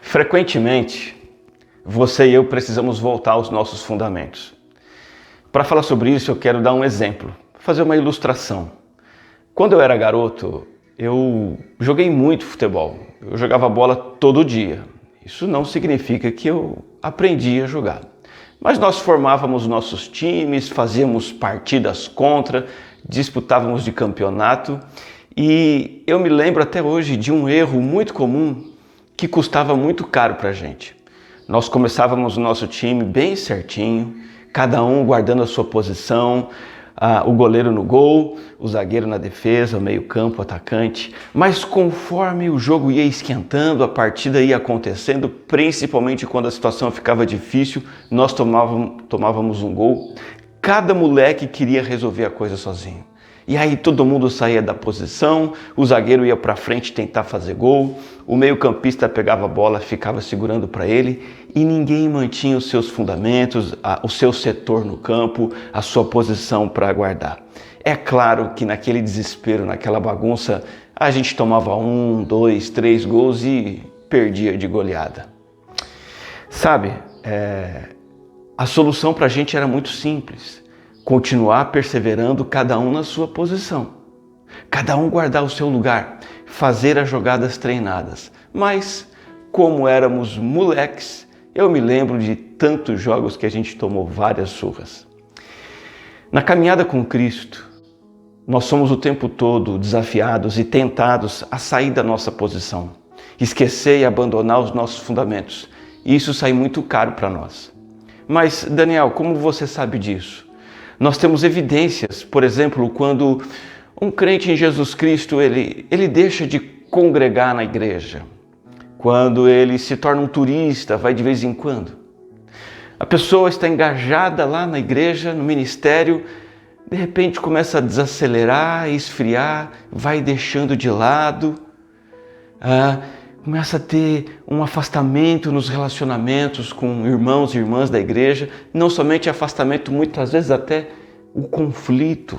Frequentemente, você e eu precisamos voltar aos nossos fundamentos. Para falar sobre isso, eu quero dar um exemplo, fazer uma ilustração. Quando eu era garoto, eu joguei muito futebol. Eu jogava bola todo dia. Isso não significa que eu aprendi a jogar. Mas nós formávamos nossos times, fazíamos partidas contra, disputávamos de campeonato. E eu me lembro até hoje de um erro muito comum que custava muito caro para a gente. Nós começávamos o nosso time bem certinho, cada um guardando a sua posição, o goleiro no gol, o zagueiro na defesa, o meio-campo, o atacante. Mas conforme o jogo ia esquentando, a partida ia acontecendo, principalmente quando a situação ficava difícil, nós tomávamos um gol. Cada moleque queria resolver a coisa sozinho. E aí todo mundo saía da posição, o zagueiro ia para frente tentar fazer gol, o meio-campista pegava a bola, ficava segurando para ele e ninguém mantinha os seus fundamentos, o seu setor no campo, a sua posição para guardar. É claro que naquele desespero, naquela bagunça, a gente tomava 1, 2, 3 gols e perdia de goleada. Sabe, a solução para a gente era muito simples. Continuar perseverando, cada um na sua posição. Cada um guardar o seu lugar, fazer as jogadas treinadas. Mas, como éramos moleques, eu me lembro de tantos jogos que a gente tomou várias surras. Na caminhada com Cristo, nós somos o tempo todo desafiados e tentados a sair da nossa posição, esquecer e abandonar os nossos fundamentos. E isso sai muito caro para nós. Mas, Daniel, como você sabe disso? Nós temos evidências, por exemplo, quando um crente em Jesus Cristo, ele deixa de congregar na igreja, quando ele se torna um turista, vai de vez em quando. A pessoa está engajada lá na igreja, no ministério, de repente começa a desacelerar, esfriar, vai deixando de lado, começa a ter um afastamento nos relacionamentos com irmãos e irmãs da igreja, não somente afastamento, muitas vezes até o conflito,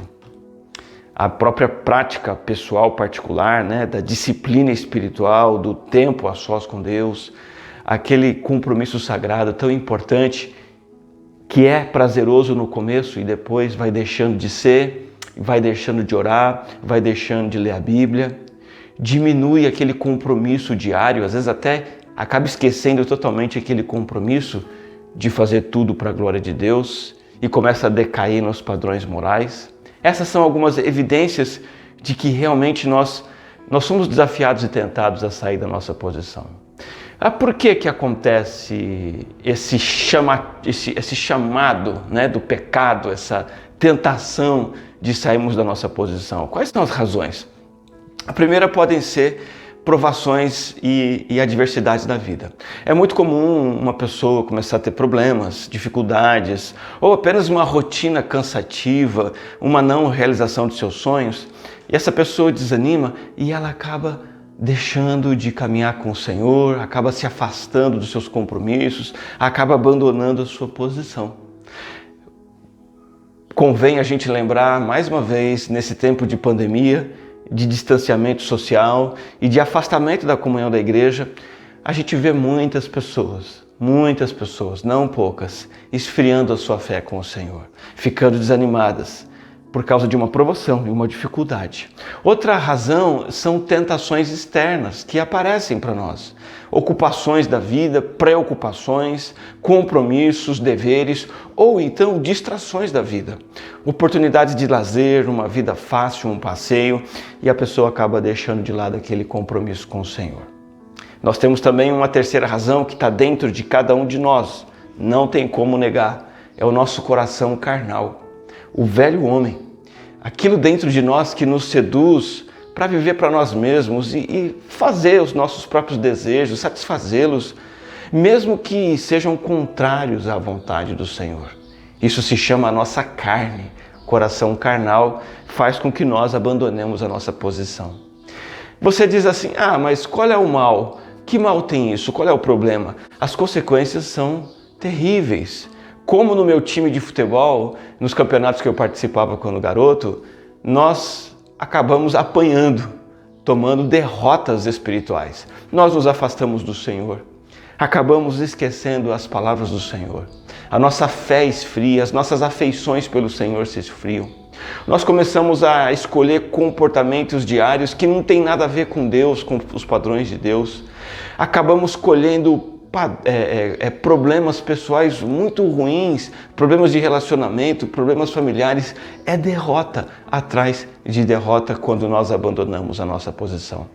a própria prática pessoal particular, da disciplina espiritual, do tempo a sós com Deus, aquele compromisso sagrado tão importante que é prazeroso no começo e depois vai deixando de ser, vai deixando de orar, vai deixando de ler a Bíblia. Diminui aquele compromisso diário, às vezes até acaba esquecendo totalmente aquele compromisso de fazer tudo para a glória de Deus e começa a decair nos padrões morais. Essas são algumas evidências de que realmente nós somos desafiados e tentados a sair da nossa posição. Por que acontece esse chamado do pecado, essa tentação de sairmos da nossa posição? Quais são as razões? A primeira podem ser provações e adversidades da vida. É muito comum uma pessoa começar a ter problemas, dificuldades, ou apenas uma rotina cansativa, uma não realização de seus sonhos, e essa pessoa desanima e ela acaba deixando de caminhar com o Senhor, acaba se afastando dos seus compromissos, acaba abandonando a sua posição. Convém a gente lembrar, mais uma vez, nesse tempo de pandemia, de distanciamento social e de afastamento da comunhão da igreja, a gente vê muitas pessoas, não poucas, esfriando a sua fé com o Senhor, ficando desanimadas por causa de uma provação e uma dificuldade. Outra razão são tentações externas que aparecem para nós. Ocupações da vida, preocupações, compromissos, deveres ou então distrações da vida. Oportunidades de lazer, uma vida fácil, um passeio e a pessoa acaba deixando de lado aquele compromisso com o Senhor. Nós temos também uma terceira razão que está dentro de cada um de nós, não tem como negar, é o nosso coração carnal. O velho homem, aquilo dentro de nós que nos seduz para viver para nós mesmos e fazer os nossos próprios desejos, satisfazê-los, mesmo que sejam contrários à vontade do Senhor. Isso se chama a nossa carne, coração carnal, faz com que nós abandonemos a nossa posição. Você diz assim, mas qual é o mal? Que mal tem isso? Qual é o problema? As consequências são terríveis. Como no meu time de futebol, nos campeonatos que eu participava quando garoto, nós acabamos apanhando, tomando derrotas espirituais. Nós nos afastamos do Senhor. acabamos esquecendo as palavras do Senhor. A nossa fé esfria, as nossas afeições pelo Senhor se esfriam. Nós começamos a escolher comportamentos diários que não tem nada a ver com Deus, com os padrões de Deus. Acabamos colhendo problemas pessoais muito ruins, problemas de relacionamento, problemas familiares. É derrota atrás de derrota quando nós abandonamos a nossa posição.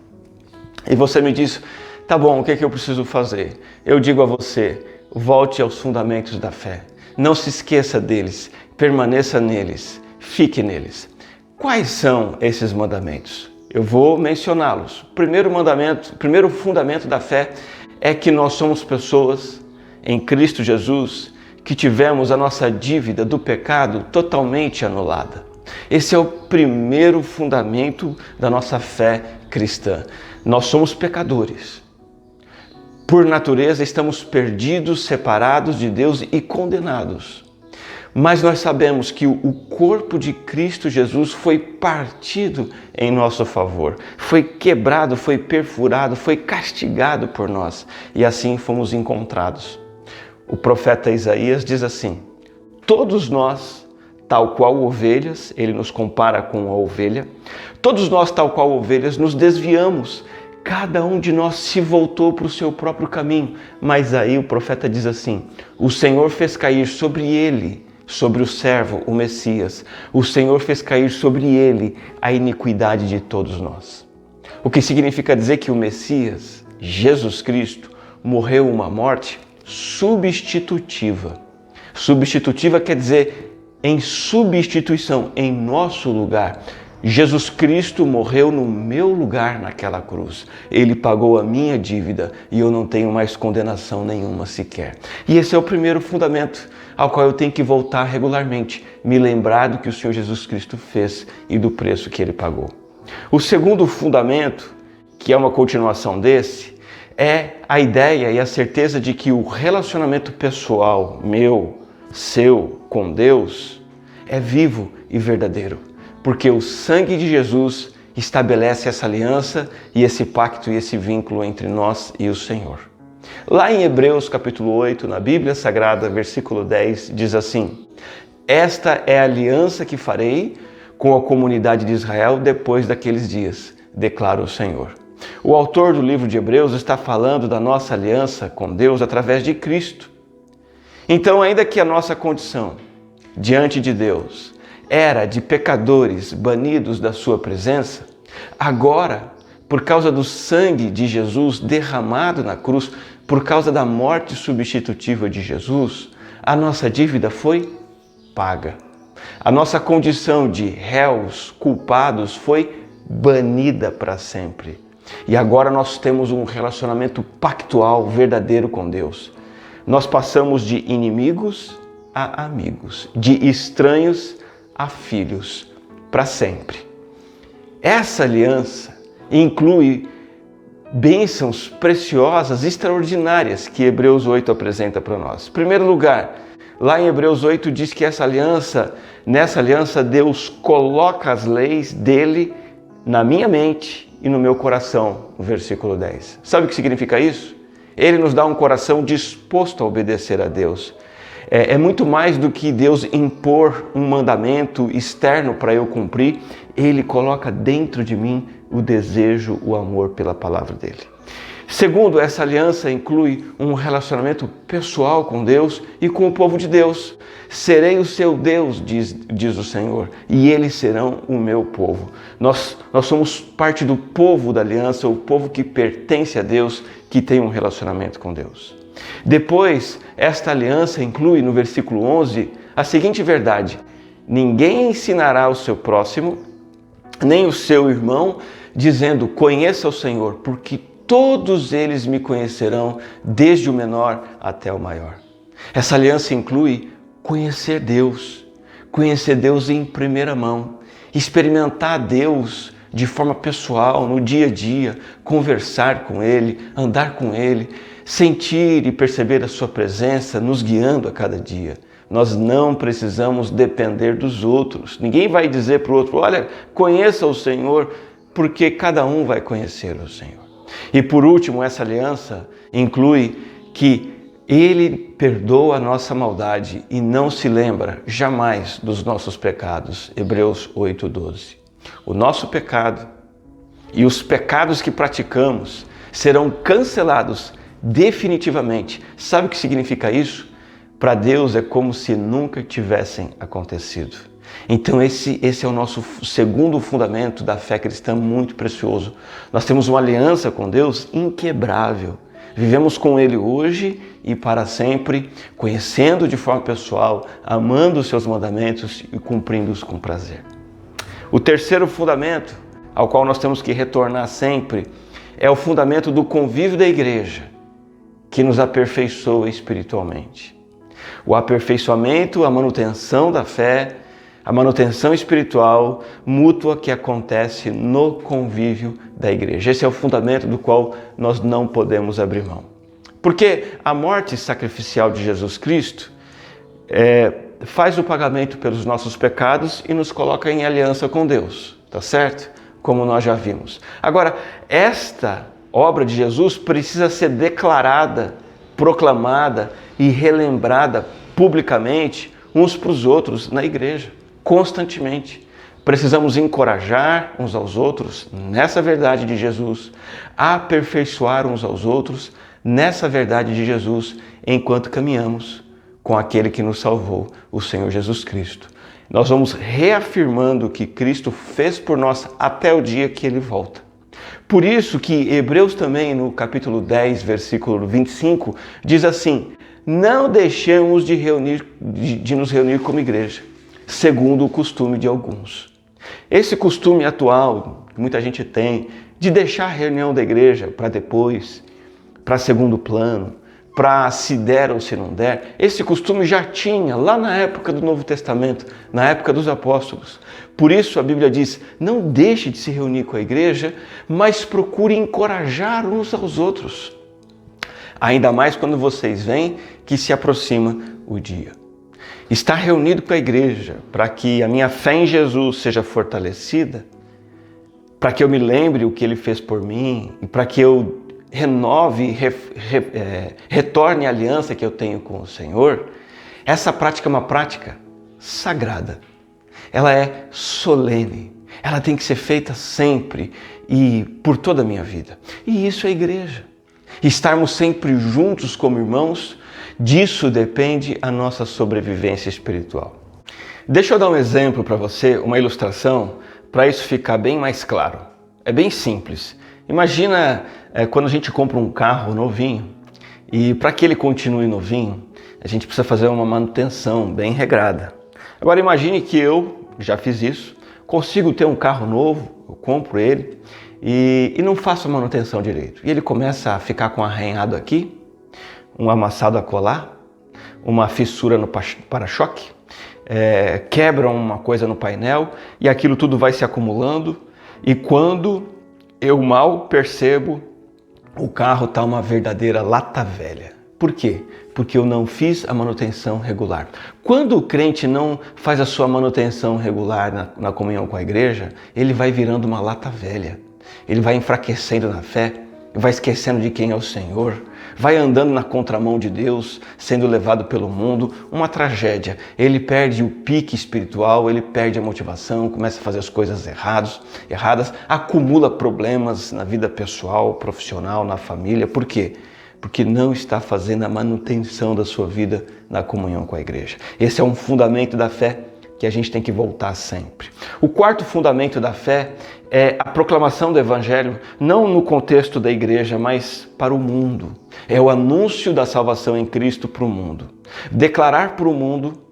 E você me diz, tá bom, o que é que eu preciso fazer? Eu digo a você, volte aos fundamentos da fé. Não se esqueça deles, permaneça neles, fique neles. Quais são esses mandamentos? Eu vou mencioná-los. O primeiro fundamento da fé é que nós somos pessoas em Cristo Jesus que tivemos a nossa dívida do pecado totalmente anulada. Esse é o primeiro fundamento da nossa fé cristã. Nós somos pecadores. Por natureza estamos perdidos, separados de Deus e condenados. Mas nós sabemos que o corpo de Cristo Jesus foi partido em nosso favor, foi quebrado, foi perfurado, foi castigado por nós e assim fomos encontrados. O profeta Isaías diz assim: todos nós, tal qual ovelhas, ele nos compara com a ovelha, todos nós, tal qual ovelhas, nos desviamos, cada um de nós se voltou para o seu próprio caminho. Mas aí o profeta diz assim: o Senhor fez cair sobre ele, sobre o servo, o Messias, o Senhor fez cair sobre ele a iniquidade de todos nós. O que significa dizer que o Messias, Jesus Cristo, morreu uma morte substitutiva. Substitutiva quer dizer em substituição, em nosso lugar. Jesus Cristo morreu no meu lugar naquela cruz. Ele pagou a minha dívida e eu não tenho mais condenação nenhuma sequer. E esse é o primeiro fundamento ao qual eu tenho que voltar regularmente, me lembrar do que o Senhor Jesus Cristo fez e do preço que ele pagou. O segundo fundamento, que é uma continuação desse, é a ideia e a certeza de que o relacionamento pessoal meu, seu, com Deus, é vivo e verdadeiro. Porque o sangue de Jesus estabelece essa aliança e esse pacto e esse vínculo entre nós e o Senhor. Lá em Hebreus capítulo 8, na Bíblia Sagrada, versículo 10, diz assim: esta é a aliança que farei com a comunidade de Israel depois daqueles dias, declara o Senhor. O autor do livro de Hebreus está falando da nossa aliança com Deus através de Cristo. Então, ainda que a nossa condição diante de Deus era de pecadores banidos da sua presença, agora, por causa do sangue de Jesus derramado na cruz, por causa da morte substitutiva de Jesus, a nossa dívida foi paga. A nossa condição de réus, culpados, foi banida para sempre. E agora nós temos um relacionamento pactual, verdadeiro com Deus. Nós passamos de inimigos a amigos, de estranhos a filhos, para sempre. Essa aliança inclui bênçãos preciosas, extraordinárias, que Hebreus 8 apresenta para nós. Em primeiro lugar, lá em Hebreus 8 diz que nessa aliança Deus coloca as leis dele na minha mente e no meu coração, no versículo 10. Sabe o que significa isso? Ele nos dá um coração disposto a obedecer a Deus. É muito mais do que Deus impor um mandamento externo para eu cumprir. Ele coloca dentro de mim o desejo, o amor pela palavra dele. Segundo, essa aliança inclui um relacionamento pessoal com Deus e com o povo de Deus. Serei o seu Deus, diz o Senhor, e eles serão o meu povo. Nós somos parte do povo da aliança, o povo que pertence a Deus, que tem um relacionamento com Deus. Depois, esta aliança inclui, no versículo 11, a seguinte verdade: ninguém ensinará o seu próximo, nem o seu irmão, dizendo, conheça o Senhor, porque todos eles me conhecerão, desde o menor até o maior. Essa aliança inclui conhecer Deus em primeira mão, experimentar Deus de forma pessoal, no dia a dia, conversar com Ele, andar com Ele, sentir e perceber a sua presença nos guiando a cada dia. Nós não precisamos depender dos outros. Ninguém vai dizer para o outro, olha, conheça o Senhor, porque cada um vai conhecer o Senhor. E por último, essa aliança inclui que Ele perdoa a nossa maldade e não se lembra jamais dos nossos pecados. Hebreus 8:12. O nosso pecado e os pecados que praticamos serão cancelados definitivamente. Sabe o que significa isso? Para Deus é como se nunca tivessem acontecido. Então esse é o nosso segundo fundamento da fé cristã, muito precioso. Nós temos uma aliança com Deus inquebrável. Vivemos com Ele hoje e para sempre, conhecendo de forma pessoal, amando os seus mandamentos e cumprindo-os com prazer. O terceiro fundamento, ao qual nós temos que retornar sempre, é o fundamento do convívio da igreja, que nos aperfeiçoa espiritualmente. O aperfeiçoamento, a manutenção da fé, a manutenção espiritual mútua que acontece no convívio da igreja. Esse é o fundamento do qual nós não podemos abrir mão. Porque a morte sacrificial de Jesus Cristo faz o pagamento pelos nossos pecados e nos coloca em aliança com Deus, tá certo? Como nós já vimos. Agora, esta obra de Jesus precisa ser declarada, proclamada e relembrada publicamente uns para os outros na igreja, constantemente. Precisamos encorajar uns aos outros nessa verdade de Jesus, aperfeiçoar uns aos outros nessa verdade de Jesus, enquanto caminhamos com aquele que nos salvou, o Senhor Jesus Cristo. Nós vamos reafirmando o que Cristo fez por nós até o dia que Ele volta. Por isso que Hebreus também, no capítulo 10, versículo 25, diz assim: não deixemos de nos reunir como igreja, segundo o costume de alguns. Esse costume atual, que muita gente tem, de deixar a reunião da igreja para depois, para segundo plano, para se der ou se não der, esse costume já tinha lá na época do Novo Testamento, na época dos apóstolos. Por isso a Bíblia diz: não deixe de se reunir com a igreja, mas procure encorajar uns aos outros. Ainda mais quando vocês veem que se aproxima o dia. Estar reunido com a igreja para que a minha fé em Jesus seja fortalecida, para que eu me lembre o que Ele fez por mim e para que eu renove, retorne a aliança que eu tenho com o Senhor, essa prática é uma prática sagrada. Ela é solene. Ela tem que ser feita sempre e por toda a minha vida. E isso é igreja. Estarmos sempre juntos como irmãos, disso depende a nossa sobrevivência espiritual. Deixa eu dar um exemplo para você, uma ilustração, para isso ficar bem mais claro. É bem simples. Imagina quando a gente compra um carro novinho e para que ele continue novinho, a gente precisa fazer uma manutenção bem regrada. Agora imagine que eu já fiz isso, consigo ter um carro novo, eu compro ele e não faço a manutenção direito. E ele começa a ficar com um arranhado aqui, um amassado a colar, uma fissura no para-choque, quebra uma coisa no painel e aquilo tudo vai se acumulando e quando eu mal percebo, o carro está uma verdadeira lata velha. Por quê? Porque eu não fiz a manutenção regular. Quando o crente não faz a sua manutenção regular na comunhão com a igreja, ele vai virando uma lata velha. Ele vai enfraquecendo na fé, vai esquecendo de quem é o Senhor, vai andando na contramão de Deus, sendo levado pelo mundo, uma tragédia. Ele perde o pique espiritual, ele perde a motivação, começa a fazer as coisas erradas, acumula problemas na vida pessoal, profissional, na família. Por quê? Porque não está fazendo a manutenção da sua vida na comunhão com a igreja. Esse é um fundamento da fé que a gente tem que voltar sempre. O quarto fundamento da fé é a proclamação do Evangelho, não no contexto da igreja, mas para o mundo. É o anúncio da salvação em Cristo para o mundo. Declarar para o mundo,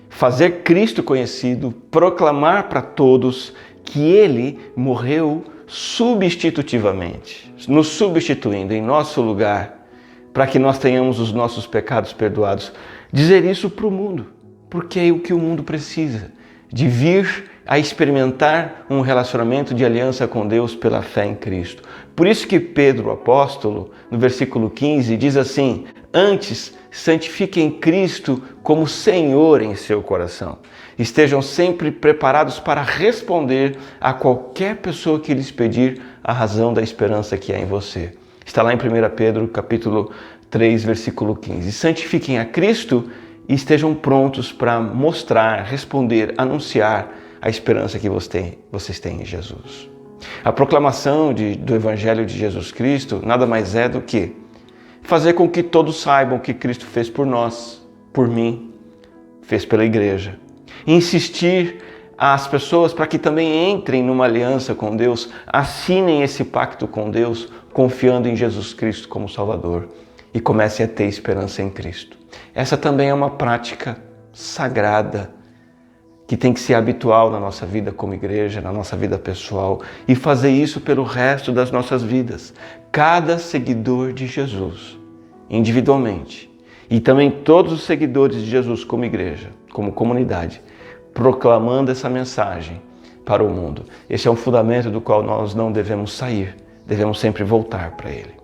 fazer Cristo conhecido, proclamar para todos que Ele morreu substitutivamente, nos substituindo em nosso lugar, para que nós tenhamos os nossos pecados perdoados. Dizer isso para o mundo, porque é o que o mundo precisa, de vir a experimentar um relacionamento de aliança com Deus pela fé em Cristo. Por isso que Pedro, o apóstolo, no versículo 15, diz assim: antes, santifiquem Cristo como Senhor em seu coração. Estejam sempre preparados para responder a qualquer pessoa que lhes pedir a razão da esperança que há em você. Está lá em 1 Pedro, capítulo 3, versículo 15. Santifiquem a Cristo e estejam prontos para mostrar, responder, anunciar a esperança que vocês têm em Jesus. A proclamação do Evangelho de Jesus Cristo nada mais é do que fazer com que todos saibam o que Cristo fez por nós, por mim, fez pela igreja. Insistir às pessoas para que também entrem numa aliança com Deus, assinem esse pacto com Deus, confiando em Jesus Cristo como Salvador e comecem a ter esperança em Cristo. Essa também é uma prática sagrada que tem que ser habitual na nossa vida como igreja, na nossa vida pessoal e fazer isso pelo resto das nossas vidas. Cada seguidor de Jesus, individualmente, e também todos os seguidores de Jesus como igreja, como comunidade, proclamando essa mensagem para o mundo. Esse é um fundamento do qual nós não devemos sair, devemos sempre voltar para ele.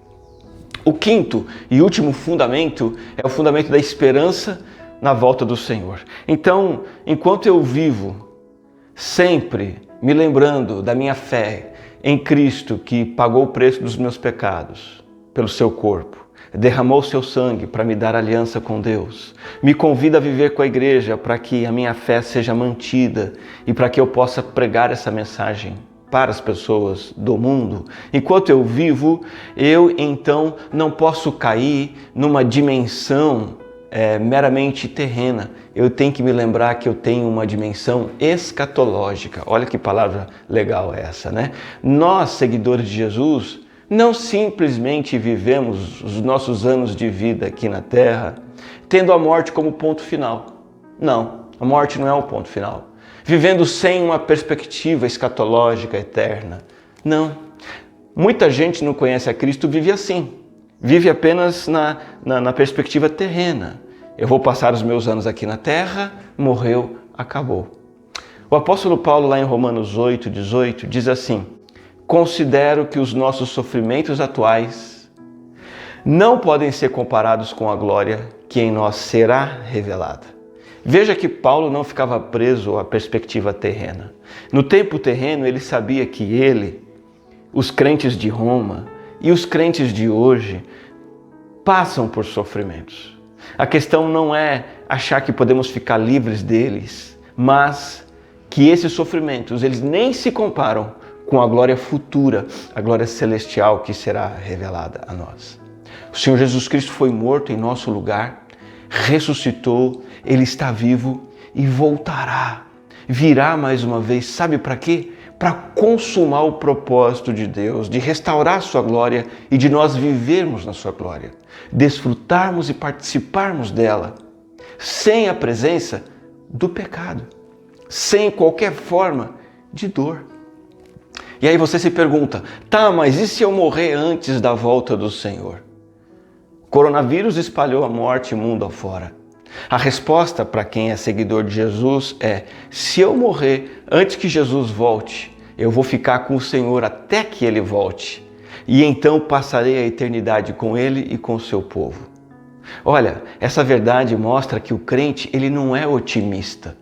O quinto e último fundamento é o fundamento da esperança na volta do Senhor. Então, enquanto eu vivo sempre me lembrando da minha fé em Cristo, que pagou o preço dos meus pecados pelo seu corpo, derramou seu sangue para me dar aliança com Deus, me convida a viver com a igreja para que a minha fé seja mantida e para que eu possa pregar essa mensagem para as pessoas do mundo. Enquanto eu vivo, eu então não posso cair numa dimensão meramente terrena. Eu tenho que me lembrar que eu tenho uma dimensão escatológica. Olha que palavra legal essa, né? Nós, seguidores de Jesus, não simplesmente vivemos os nossos anos de vida aqui na Terra tendo a morte como ponto final. Não, a morte não é o ponto final. Vivendo sem uma perspectiva escatológica eterna. Não. Muita gente não conhece a Cristo, vive assim. Vive apenas na perspectiva terrena. Eu vou passar os meus anos aqui na Terra, morreu, acabou. O apóstolo Paulo, lá em Romanos 8, 18, diz assim: considero que os nossos sofrimentos atuais não podem ser comparados com a glória que em nós será revelada. Veja que Paulo não ficava preso à perspectiva terrena. No tempo terreno, ele sabia que ele, os crentes de Roma e os crentes de hoje passam por sofrimentos. A questão não é achar que podemos ficar livres deles, mas que esses sofrimentos, eles nem se comparam com a glória futura, a glória celestial que será revelada a nós. O Senhor Jesus Cristo foi morto em nosso lugar, ressuscitou, Ele está vivo e voltará. Virá mais uma vez, sabe para quê? Para consumar o propósito de Deus, de restaurar sua glória e de nós vivermos na sua glória, desfrutarmos e participarmos dela, sem a presença do pecado, sem qualquer forma de dor. E aí você se pergunta, tá, mas e se eu morrer antes da volta do Senhor? O coronavírus espalhou a morte mundo afora. A resposta para quem é seguidor de Jesus é: se eu morrer antes que Jesus volte, eu vou ficar com o Senhor até que Ele volte. E então passarei a eternidade com Ele e com o seu povo. Olha, essa verdade mostra que o crente, ele não é otimista.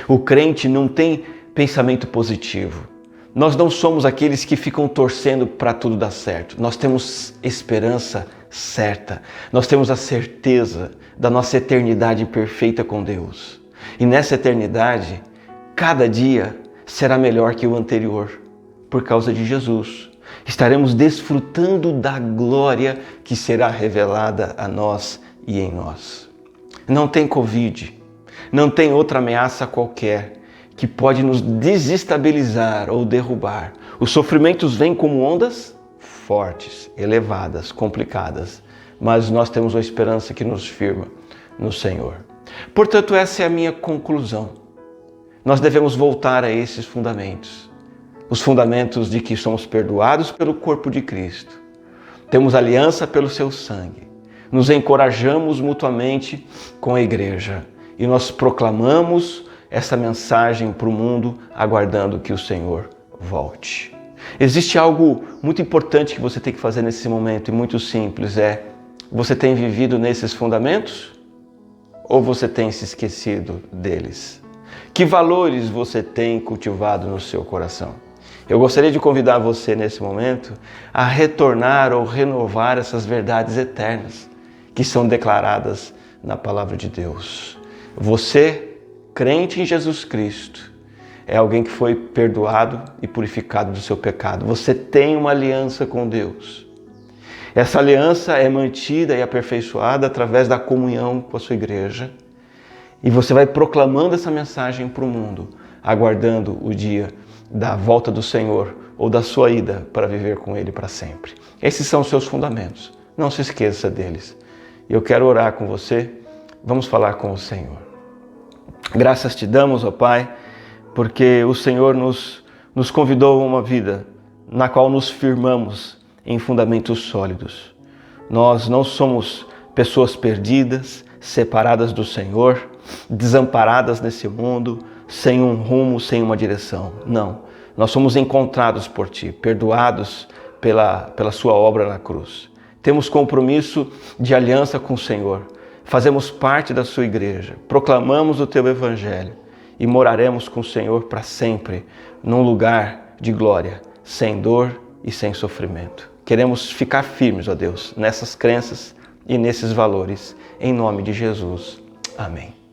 O crente não tem pensamento positivo. Nós não somos aqueles que ficam torcendo para tudo dar certo. Nós temos esperança certa. Nós temos a certeza da nossa eternidade perfeita com Deus. E nessa eternidade, cada dia será melhor que o anterior, por causa de Jesus. Estaremos desfrutando da glória que será revelada a nós e em nós. Não tem Covid, não tem outra ameaça qualquer que pode nos desestabilizar ou derrubar. Os sofrimentos vêm como ondas fortes, elevadas, complicadas, mas nós temos uma esperança que nos firma no Senhor. Portanto, essa é a minha conclusão. Nós devemos voltar a esses fundamentos. Os fundamentos de que somos perdoados pelo corpo de Cristo. Temos aliança pelo seu sangue. Nos encorajamos mutuamente com a igreja. E nós proclamamos essa mensagem para o mundo, aguardando que o Senhor volte. Existe algo muito importante que você tem que fazer nesse momento, e muito simples, você tem vivido nesses fundamentos? Ou você tem se esquecido deles? Que valores você tem cultivado no seu coração? Eu gostaria de convidar você nesse momento a retornar ou renovar essas verdades eternas que são declaradas na palavra de Deus. Você, crente em Jesus Cristo, é alguém que foi perdoado e purificado do seu pecado. Você tem uma aliança com Deus. Essa aliança é mantida e aperfeiçoada através da comunhão com a sua igreja. E você vai proclamando essa mensagem para o mundo, aguardando o dia da volta do Senhor ou da sua ida para viver com Ele para sempre. Esses são os seus fundamentos. Não se esqueça deles. Eu quero orar com você. Vamos falar com o Senhor. Graças te damos, ó Pai, porque o Senhor nos convidou a uma vida na qual nos firmamos em fundamentos sólidos. Nós não somos pessoas perdidas, separadas do Senhor, desamparadas nesse mundo, sem um rumo, sem uma direção. Não, nós somos encontrados por Ti, perdoados pela Sua obra na cruz. Temos compromisso de aliança com o Senhor, fazemos parte da Sua igreja, proclamamos o Teu Evangelho e moraremos com o Senhor para sempre, num lugar de glória, sem dor e sem sofrimento. Queremos ficar firmes, ó Deus, nessas crenças e nesses valores, em nome de Jesus. Amém.